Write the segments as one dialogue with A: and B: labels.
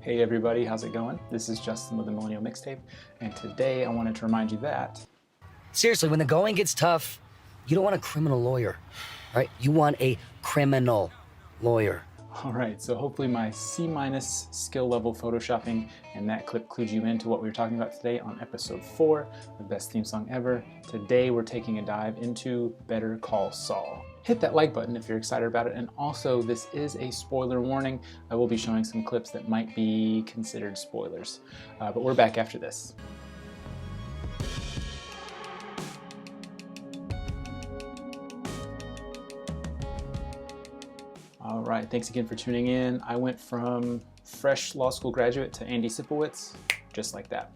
A: Hey everybody, how's it going? This is Justin with the Millennial Mixtape, and today I wanted to remind you that...
B: Seriously, when the going gets tough, you don't want a criminal lawyer, right? You want a criminal lawyer.
A: Alright, so hopefully my C- skill level photoshopping and that clip clued you into what we were talking about today on episode 4, the best theme song ever. Today we're taking a dive into Better Call Saul. Hit that like button if you're excited about it, and also this is a spoiler warning. I will be showing some clips that might be considered spoilers, but we're back after this. All right, thanks again for tuning in. I went from fresh law school graduate to Andy Sipowicz, just like that.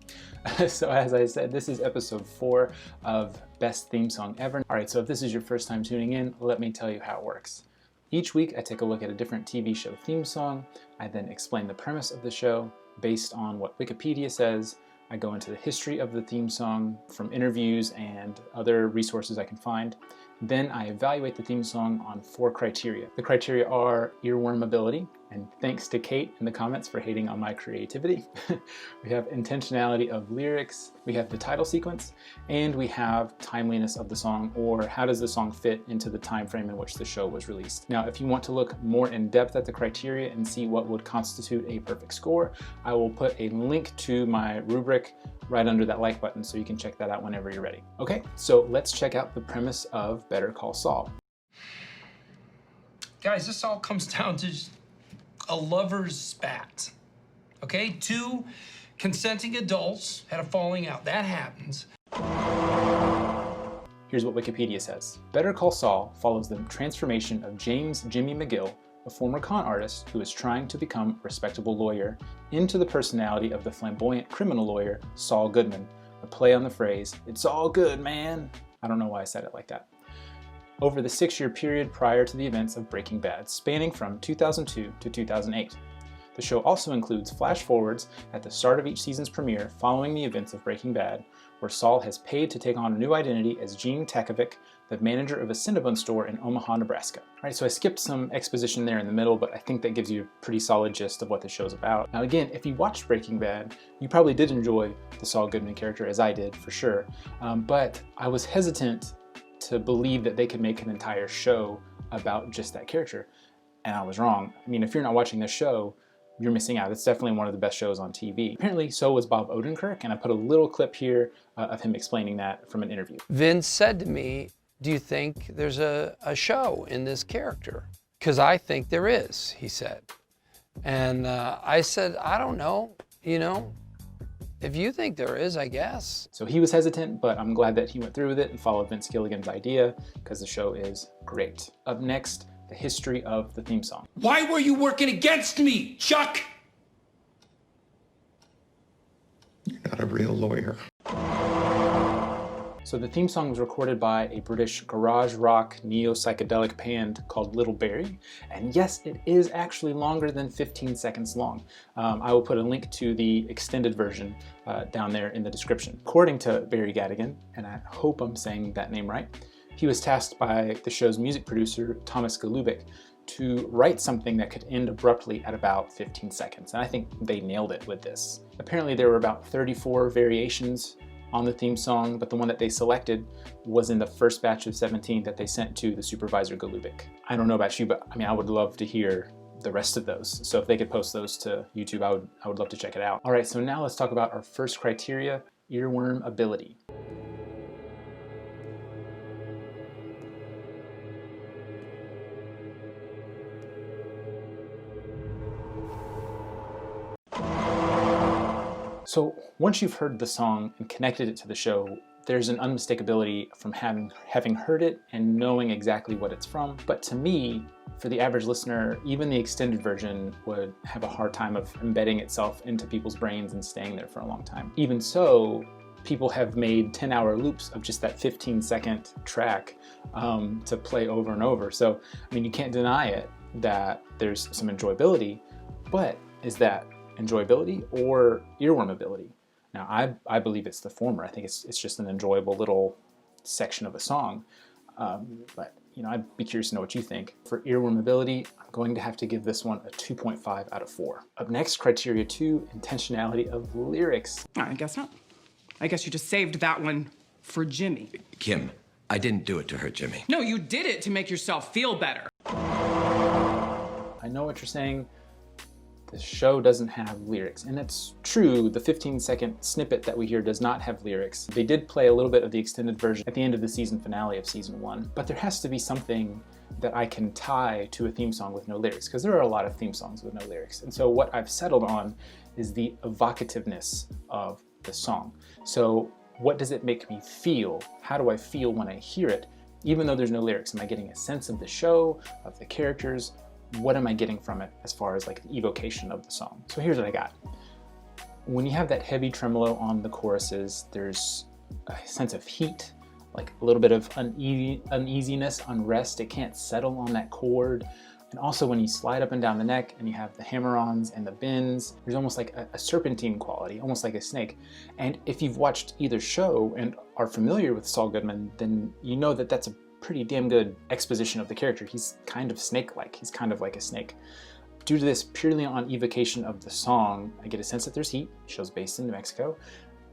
A: So as I said, this is episode 4 of Best Theme Song Ever. All right, so if this is your first time tuning in, let me tell you how it works. Each week I take a look at a different TV show theme song. I then explain the premise of the show based on what Wikipedia says. I go into the history of the theme song from interviews and other resources I can find. Then I evaluate the theme song on 4 criteria. The criteria are earworm ability, and thanks to Kate in the comments for hating on my creativity. We have intentionality of lyrics, we have the title sequence, and we have timeliness of the song, or how does the song fit into the time frame in which the show was released. Now, if you want to look more in depth at the criteria and see what would constitute a perfect score, I will put a link to my rubric right under that like button so you can check that out whenever you're ready. Okay, so let's check out the premise of Better Call Saul.
C: Guys, this all comes down to just a lover's spat, okay? 2 consenting adults had a falling out. That happens.
A: Here's what Wikipedia says. Better Call Saul follows the transformation of James Jimmy McGill, a former con artist who is trying to become a respectable lawyer, into the personality of the flamboyant criminal lawyer, Saul Goodman, a play on the phrase, "It's all good, man." I don't know why I said it like that. Over the 6-year period prior to the events of Breaking Bad, spanning from 2002 to 2008. The show also includes flash forwards at the start of each season's premiere following the events of Breaking Bad, where Saul has paid to take on a new identity as Gene Takovic, the manager of a Cinnabon store in Omaha, Nebraska. All right, so I skipped some exposition there in the middle, but I think that gives you a pretty solid gist of what the show's about. Now again, if you watched Breaking Bad, you probably did enjoy the Saul Goodman character, as I did for sure, but I was hesitant to believe that they could make an entire show about just that character, and I was wrong. I mean, if you're not watching this show, you're missing out. It's definitely one of the best shows on TV. Apparently, so was Bob Odenkirk, and I put a little clip here of him explaining that from an interview.
D: Vince said to me, "Do you think there's a show in this character?" "Because I think there is," he said. And I said, "I don't know, you know, if you think there is, I guess."
A: So he was hesitant, but I'm glad that he went through with it and followed Vince Gilligan's idea, because the show is great. Up next, the history of the theme song.
C: Why were you working against me, Chuck?
E: You're not a real lawyer.
A: So the theme song was recorded by a British garage rock neo-psychedelic band called Little Barrie, and yes, it is actually longer than 15 seconds long. I will put a link to the extended version down there in the description. According to Barry Gadigan, and I hope I'm saying that name right, he was tasked by the show's music producer, Thomas Golubic, to write something that could end abruptly at about 15 seconds, and I think they nailed it with this. Apparently there were about 34 variations on the theme song, but the one that they selected was in the first batch of 17 that they sent to the supervisor Golubic. I don't know about you, but I mean, I would love to hear the rest of those. So if they could post those to YouTube, I would love to check it out. All right, so now let's talk about our first criteria, earworm ability. So once you've heard the song and connected it to the show, there's an unmistakability from having heard it and knowing exactly what it's from. But to me, for the average listener, even the extended version would have a hard time of embedding itself into people's brains and staying there for a long time. Even so, people have made 10-hour loops of just that 15-second track to play over and over. So, I mean, you can't deny it that there's some enjoyability, but is that enjoyability or earworm ability? Now, I believe it's the former. I think it's just an enjoyable little section of a song. But I'd be curious to know what you think. For Earworm Ability, I'm going to have to give this one a 2.5 out of 4. Up next, criteria 2, intentionality of lyrics.
F: I guess not. I guess you just saved that one for Jimmy.
G: Kim, I didn't do it to hurt Jimmy.
F: No, you did it to make yourself feel better.
A: I know what you're saying. The show doesn't have lyrics, and it's true. The 15-second snippet that we hear does not have lyrics. They did play a little bit of the extended version at the end of the season finale of season 1, but there has to be something that I can tie to a theme song with no lyrics, because there are a lot of theme songs with no lyrics. And so what I've settled on is the evocativeness of the song. So what does it make me feel? How do I feel when I hear it? Even though there's no lyrics, am I getting a sense of the show, of the characters? What am I getting from it as far as like the evocation of the song? So here's what I got. When you have that heavy tremolo on the choruses, there's a sense of heat, like a little bit of uneasiness, unrest. It can't settle on that chord. And also when you slide up and down the neck and you have the hammer-ons and the bends, there's almost like a serpentine quality, almost like a snake. And if you've watched either show and are familiar with Saul Goodman, then you know that that's a pretty damn good exposition of the character. He's kind of snake-like. He's kind of like a snake. Due to this purely on evocation of the song, I get a sense that there's heat. The show's based in New Mexico.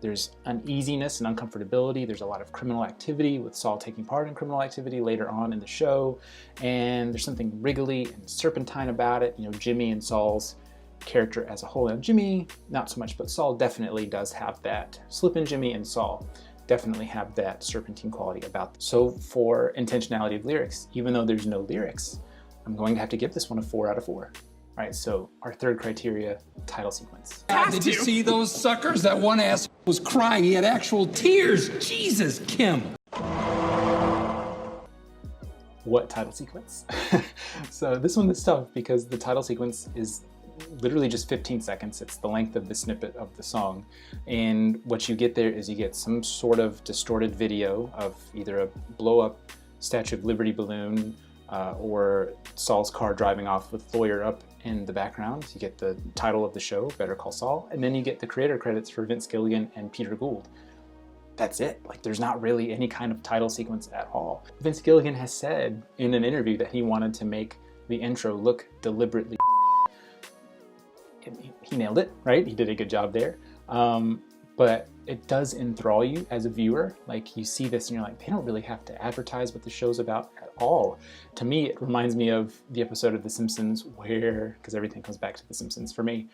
A: There's uneasiness and uncomfortability. There's a lot of criminal activity with Saul taking part in criminal activity later on in the show. And there's something wriggly and serpentine about it. Jimmy and Saul's character as a whole. Now Jimmy, not so much, but Saul definitely does have that. Slip in Jimmy and Saul definitely have that serpentine quality about them. So for intentionality of lyrics, even though there's no lyrics, I'm going to have to give this one a 4 out of 4. All right, so our third criteria, title sequence.
C: Did you see those suckers? That one ass was crying. He had actual tears. Jesus, Kim.
A: What title sequence? So this one is tough because the title sequence is literally just 15 seconds. It's the length of the snippet of the song. And what you get there is you get some sort of distorted video of either a blow-up Statue of Liberty balloon or Saul's car driving off with Lawyer up in the background. You get the title of the show, Better Call Saul, and then you get the creator credits for Vince Gilligan and Peter Gould. That's it. Like, there's not really any kind of title sequence at all. Vince Gilligan has said in an interview that he wanted to make the intro look deliberately. He nailed it, right? He did a good job there. But it does enthrall you as a viewer. Like, you see this and you're like, they don't really have to advertise what the show's about at all. To me, it reminds me of the episode of The Simpsons where, because everything comes back to The Simpsons for me,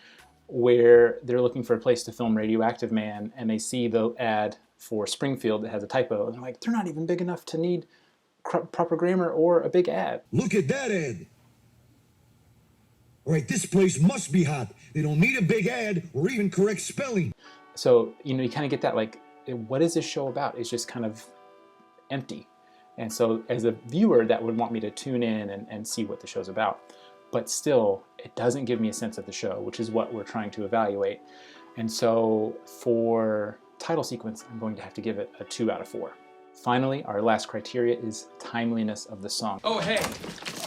A: where they're looking for a place to film Radioactive Man and they see the ad for Springfield that has a typo. And they're like, they're not even big enough to need proper grammar or a big ad.
H: Look at that ad. All right, this place must be hot. They don't need a big ad or even correct spelling.
A: So, you kind of get that, like, what is this show about? It's just kind of empty. And so as a viewer, that would want me to tune in and see what the show's about. But still, it doesn't give me a sense of the show, which is what we're trying to evaluate. And so for title sequence, I'm going to have to give it a 2 out of 4. Finally, our last criteria is timeliness of the song.
C: Oh, hey.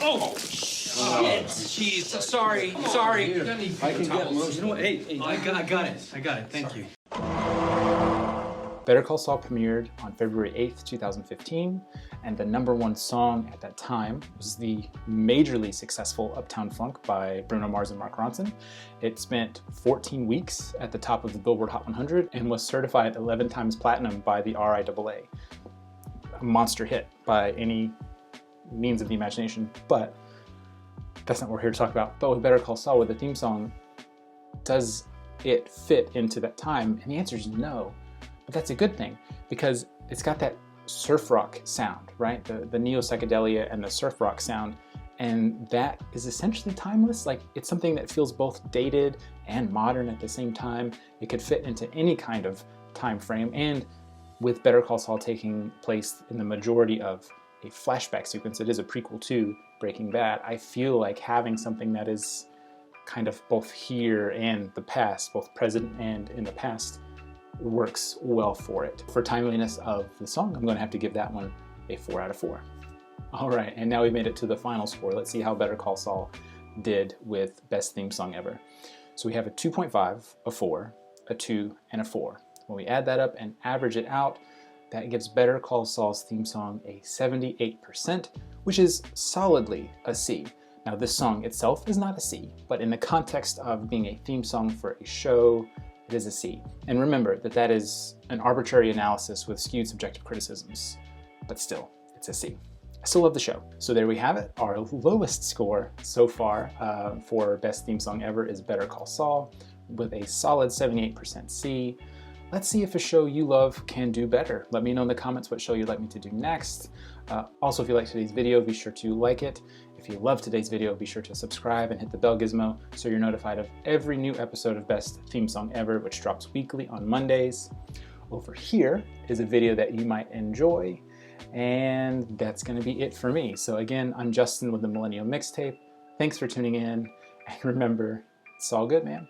C: Oh, shit. Jeez, sorry.
I: I can get most. You know what? Hey, I got it. Thank you.
A: Better Call Saul premiered on February 8th, 2015, and the #1 song at that time was the majorly successful Uptown Funk by Bruno Mars and Mark Ronson. It spent 14 weeks at the top of the Billboard Hot 100 and was certified 11 times platinum by the RIAA. A monster hit by any means of the imagination, but that's not what we're here to talk about. But with Better Call Saul, with the theme song, does it fit into that time? And the answer is no. But that's a good thing because it's got that surf rock sound, right? The neo-psychedelia and the surf rock sound. And that is essentially timeless. Like, it's something that feels both dated and modern at the same time. It could fit into any kind of time frame. And with Better Call Saul taking place in the majority of a flashback sequence, it is a prequel to Breaking Bad, I feel like having something that is kind of both here and the past, both present and in the past, works well for it. For timeliness of the song, I'm going to have to give that one a 4 out of 4. All right, and now we made it to the final score. Let's see how Better Call Saul did with Best Theme Song Ever. So we have a 2.5, a 4, a 2, and a 4. When we add that up and average it out, that gives Better Call Saul's theme song a 78%, which is solidly a C. Now, this song itself is not a C, but in the context of being a theme song for a show, it is a C. And remember that that is an arbitrary analysis with skewed subjective criticisms, but still, it's a C. I still love the show. So there we have it. Our lowest score so far for best theme song ever is Better Call Saul with a solid 78% C. Let's see if a show you love can do better. Let me know in the comments what show you'd like me to do next. Also, if you liked today's video, be sure to like it. If you loved today's video, be sure to subscribe and hit the bell gizmo so you're notified of every new episode of Best Theme Song Ever, which drops weekly on Mondays. Over here is a video that you might enjoy, and that's gonna be it for me. So again, I'm Justin with the Millennial Mixtape. Thanks for tuning in, and remember, it's all good, man.